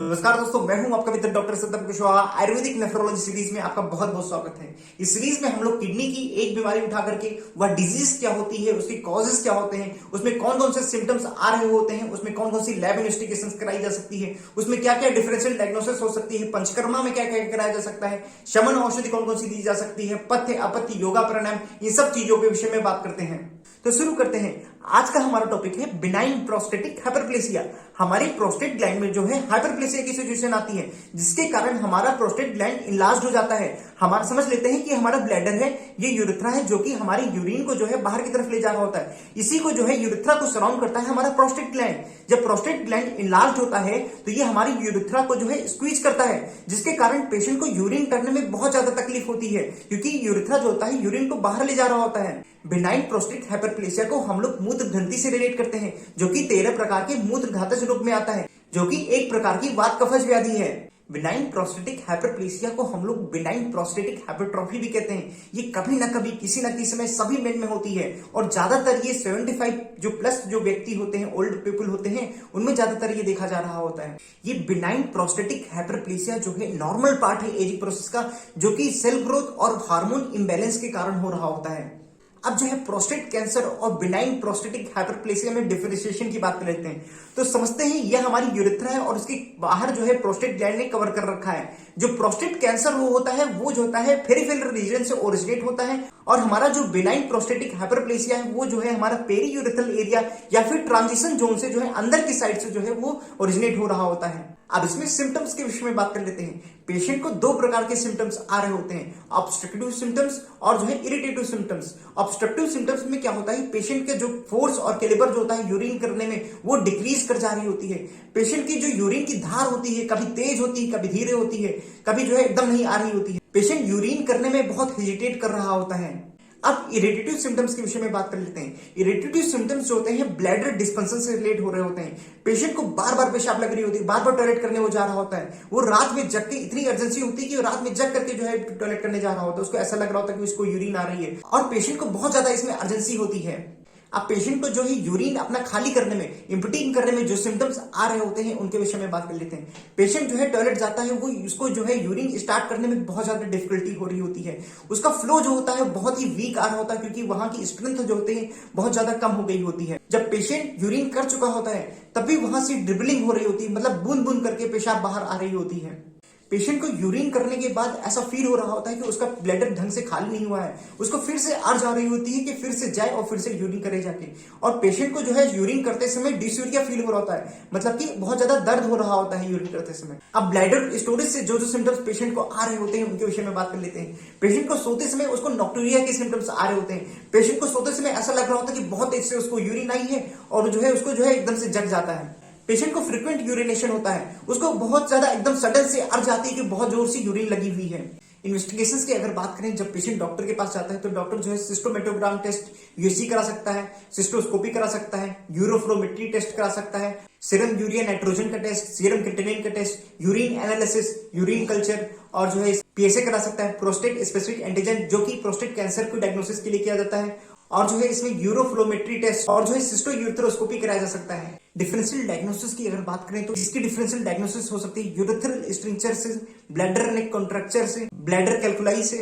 नमस्कार दोस्तों, मैं हूं आपका मित्र डॉक्टर सत्यम कुशवाहा। आयुर्वेदिक नेफ्रोलॉजी सीरीज में आपका बहुत बहुत स्वागत है। इस सीरीज में हम लोग किडनी की एक बीमारी उठा करके वह डिजीज क्या होती है, उसके कॉजेस क्या होते हैं, उसमें कौन कौन से सिम्टम्स आ रहे होते हैं, उसमें कौन कौन सी लैब इन्वेस्टिगेशन कराई जा सकती है, उसमें क्या क्या डिफरेंशियल डायग्नोसिस हो सकती है, पंचकर्मा में क्या क्या कराया जा सकता है, शमन औषधि कौन कौन सी दी जा सकती है, पथ्य अपथ्य योगा प्राणायाम, इन सब चीजों के विषय में बात करते हैं। तो शुरू करते हैं। आज का हमारा टॉपिक है बिनाइन प्रोस्टेटिक हाइपरप्लेसिया। हमारी प्रोस्टेट ग्लैंड में जो है हाइपरप्लेसिया की सिचुएशन आती है, जिसके कारण हमारा प्रोस्टेट ग्लैंड इनलार्ज हो जाता है। हमारा समझ लेते हैं कि हमारा ब्लैडर है, ये यूरिथ्रा है, जो कि हमारी यूरिन को जो है बाहर की तरफ ले जा रहा होता है। इसी को जो है यूरिथ्रा को सराउंड करता है हमारा प्रोस्टेट ग्लैंड। जब प्रोस्टेट ग्लैंड इनलार्ज होता है तो ये हमारी यूरिथ्रा को जो है स्क्वीज करता है, जिसके कारण पेशेंट को यूरिन करने में बहुत ज्यादा तकलीफ होती है, क्योंकि यूरिथ्रा जो होता है यूरिन को बाहर ले जा रहा होता है। बिनाइन प्रोस्टेट हाइपरप्लेसिया को हम लोग मूत्र ग्रंथि से रिलेट करते हैं, जो कि 13 प्रकार के मूत्र घातक रोग में आता है, जो कि एक प्रकार की वात कफज व्याधि है। बिनाइन प्रोस्टेटिक हाइपरप्लेसिया को हम लोग बिनाइन प्रोस्टेटिक हाइपरट्रॉफी भी कहते हैं। ये कभी ना कभी किसी न किसी समय सभी मेन में होती है, और ज्यादातर ये 75 जो प्लस जो व्यक्ति होते हैं, ओल्ड पीपल होते हैं, उनमें ज्यादातर ये देखा जा रहा होता है। ये बिनाइन प्रोस्टेटिक हाइपरप्लेसिया जो है नॉर्मल पार्ट है एजिंग प्रोसेस का, जो कि सेल ग्रोथ और हार्मोन इम्बैलेंस के कारण हो रहा होता है। अब जो है प्रोस्टेट कैंसर और बिनाइन प्रोस्टेटिक हाइपरप्लेसिया में डिफरेंशिएशन की बात कर लेते हैं। तो समझते हैं यह हमारी यूरिथ्रा है और उसके बाहर जो है प्रोस्टेट ग्लैंड ने कवर कर रखा है। जो प्रोस्टेट कैंसर वो होता है, वो जो होता है पेरिफेरल रीजन से ओरिजिनेट होता है, और हमारा जो बिनाइन प्रोस्टेटिक हाइपरप्लेसिया है वो जो है हमारा पेरी यूरिथ्रल एरिया या फिर ट्रांजिशन जोन से जो है अंदर की साइड से जो है वो ओरिजिनेट हो रहा होता है। अब इसमें सिम्टम्स के विषय में बात कर लेते हैं। पेशेंट को दो प्रकार के सिम्टम्स आ रहे होते हैं, ऑब्स्ट्रक्टिव सिम्टम्स और जो है इरिटेटिव सिम्टम्स। ऑब्स्ट्रक्टिव सिम्टम्स में क्या होता है, पेशेंट के जो फोर्स और कैलिबर जो होता है यूरिन करने में, वो डिक्रीज कर जा रही होती है। पेशेंट की जो यूरिन की धार होती है, कभी तेज होती है, कभी धीरे होती है, कभी जो है एकदम नहीं आ रही होती है। पेशेंट यूरिन करने में बहुत हेजिटेट कर रहा होता है। अब इरिटेटिव सिम्टम्स के विषय में बात कर लेते हैं। इरिटेटिव सिम्टम्स जो होते हैं ब्लैडर डिस्फंक्शन से रिलेट हो रहे होते हैं। पेशेंट को बार बार पेशाब लग रही होती है, बार बार टॉयलेट करने वो जा रहा होता है, वो रात में जग के, इतनी अर्जेंसी होती है कि रात में जग करके जो है टॉयलेट करने जा रहा होता है, उसको ऐसा लग रहा होता है कि उसको यूरिन आ रही है, और पेशेंट को बहुत ज्यादा इसमें अर्जेंसी होती है। अब पेशेंट को जो है यूरिन अपना खाली करने में, इम्पटिंग करने में जो सिम्टम्स आ रहे होते हैं, उनके विषय में बात कर लेते हैं। पेशेंट जो है टॉयलेट जाता है, वो उसको जो है यूरिन स्टार्ट करने में बहुत ज्यादा डिफिकल्टी हो रही होती है। उसका फ्लो जो होता है बहुत ही वीक आ रहा होता है, क्योंकि वहां की स्ट्रेंथ जो होती है बहुत ज्यादा कम हो गई होती है। जब पेशेंट यूरिन कर चुका होता है तब भी वहां से ड्रिबलिंग हो रही होती है, मतलब बूंद बूंद करके पेशाब बाहर आ रही होती है। पेशेंट को यूरिन करने के बाद ऐसा फील हो रहा होता है कि उसका ब्लैडर ढंग से खाली नहीं हुआ है, उसको फिर से अर्ज आ रही होती है कि फिर से जाए और फिर से यूरिन करे जाके। और पेशेंट को जो है यूरिन करते समय डिस्यूरिया फील हो रहा होता है, मतलब कि बहुत ज्यादा दर्द हो रहा होता है यूरिन करते समय। अब ब्लैडर स्टोरेज से जो जो सिम्टम्स पेशेंट को आ रहे होते हैं, उनके विषय में बात कर लेते हैं। पेशेंट को सोते समय उसको नॉक्टूरिया के सिम्टम्स आ रहे होते हैं। पेशेंट को सोते समय ऐसा लग रहा होता है कि बहुत तेज से उसको यूरिन आई है, और जो है उसको जो है एकदम से जग जाता है। पेशेंट को फ्रीक्वेंट यूरिनेशन होता है, उसको बहुत ज्यादा एकदम सडन से अर्ज आती है कि बहुत जोर से यूरिन लगी हुई है। इन्वेस्टिगेशंस की अगर बात करें, जब पेशेंट डॉक्टर के पास जाता है तो डॉक्टर जो है सिस्टोमेटोग्राम टेस्ट, यूएसजी करा सकता है, सिस्टोस्कोपी करा सकता है, यूरोफ्लोमेट्री टेस्ट करा सकता है, सीरम यूरिया नाइट्रोजन का टेस्ट, सीरम क्रिएटिनिन का test, urine analysis, urine culture, और जो है पीएसए करा सकता है, प्रोस्टेट स्पेसिफिक एंटीजन, जो कि प्रोस्टेट कैंसर को डायग्नोसिस के लिए किया जाता है, और जो है इसमें यूरोफ्लोमेट्री टेस्ट और जो है सिस्टोयूरेथ्रोस्कोपी कराया जा सकता है। डिफरेंशियल डायग्नोसिस की अगर बात करें तो इसकी डिफरेंशियल डायग्नोसिस हो सकती है यूरेथ्रल स्ट्रिक्चर से, ब्लैडर नेक कॉन्ट्रक्चर से, ब्लैडर कैल्कुलाई से,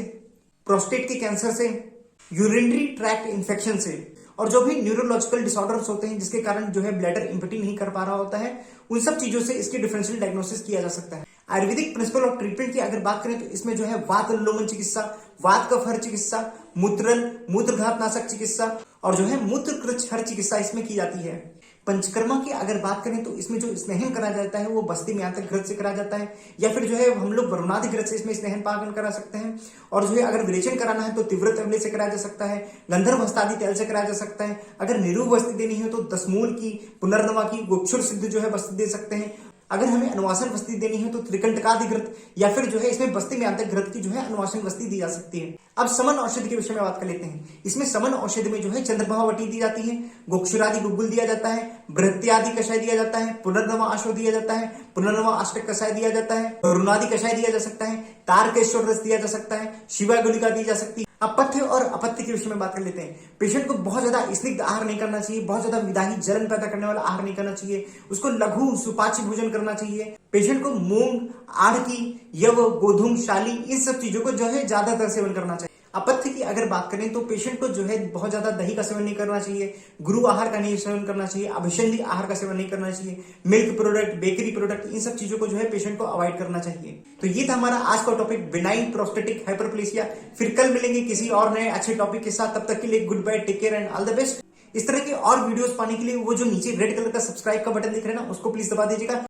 प्रोस्टेट के कैंसर से, यूरिनरी ट्रैक्ट इन्फेक्शन से, और जो भी न्यूरोलॉजिकल डिसऑर्डर्स होते हैं जिसके कारण जो है ब्लैडर इम्पटी नहीं कर पा रहा होता है, उन सब चीजों से इसकी डिफरेंशियल डायग्नोसिस किया जा सकता है। आयुर्वेदिक प्रिंसिपल ऑफ ट्रीटमेंट की अगर बात करें तो इसमें जो है वात उन्मूलन चिकित्सा, वात कफहर चिकित्सा, मूत्रघात नाशक चिकित्सा, और जो है मूत्रकृच्छहर चिकित्सा इसमें की जाती है। पंचकर्मा की अगर बात करें तो इसमें जो स्नेहन करा जाता है वो बस्ती में आंतक घृत से करा जाता है, या फिर जो है हम लोग वरुणादि घृत से इसमें स्नेहन पाकन करा सकते हैं। और जो है अगर विरेचन कराना है तो तीव्र अम्ले से कराया जा सकता है, गंधर्व हस्तादि तेल से कराया जा सकता है। अगर निरूप बस्ती देनी है तो दसमूल की, पुनर्नवा की, गोक्षुर सिद्ध जो है बस्ती दे सकते हैं। अगर हमें अनुवासन बस्ती देनी है तो त्रिकंटकादि घृत, या फिर जो है इसमें बस्ती में आंतक घृत की जो है अनुवासन बस्ती दी जा सकती है। अब समन औषधि के विषय में बात कर लेते हैं। इसमें समन औषधि में जो है चंद्रभावटी दी जाती है, गोक्षुरादि गुग्गुल दिया जाता है, बृहत्यादि कषाय दिया जाता है, पुनर्नवा आशो दिया जाता है, पुनर्नवा अष्टक कषाय दिया जाता है, रुणादि कषाय दिया जा सकता है, तारकेश्वर रस दिया जा सकता है, शिवा गुलिका दी जा सकती है। अब पथ्य और अपथ्य के विषय में बात कर लेते हैं। पेशेंट को बहुत ज्यादा स्निग्ध आहार नहीं करना चाहिए, बहुत ज्यादा विदाही जलन पैदा करने वाला आहार नहीं करना चाहिए, उसको लघु सुपाच्य भोजन करना चाहिए। पेशेंट को मूंग, आड़ की, यव, गोधूम, शाली इन सब चीजों को जो है ज्यादातर सेवन करना चाहिए। अपथ्य की अगर बात करें तो पेशेंट को जो है बहुत ज्यादा दही का सेवन नहीं करना चाहिए, गुरु आहार का नहीं सेवन करना चाहिए, अभिसंधि आहार का सेवन नहीं करना चाहिए, milk product, bakery product in सब चीजों को जो है पेशेंट को अवॉइड करना चाहिए। तो ये था हमारा आज का टॉपिक, बिनाइन प्रोस्टेटिक हाइपरप्लेसिया। फिर कल मिलेंगे किसी और नए अच्छे टॉपिक के साथ, तब तक के लिए good bye, take care and all the best. इस तरह के और वीडियोस पाने के लिए वो जो नीचे रेड कलर का सब्सक्राइब का बटन दिख रहा है ना, उसको प्लीज दबा दीजिएगा।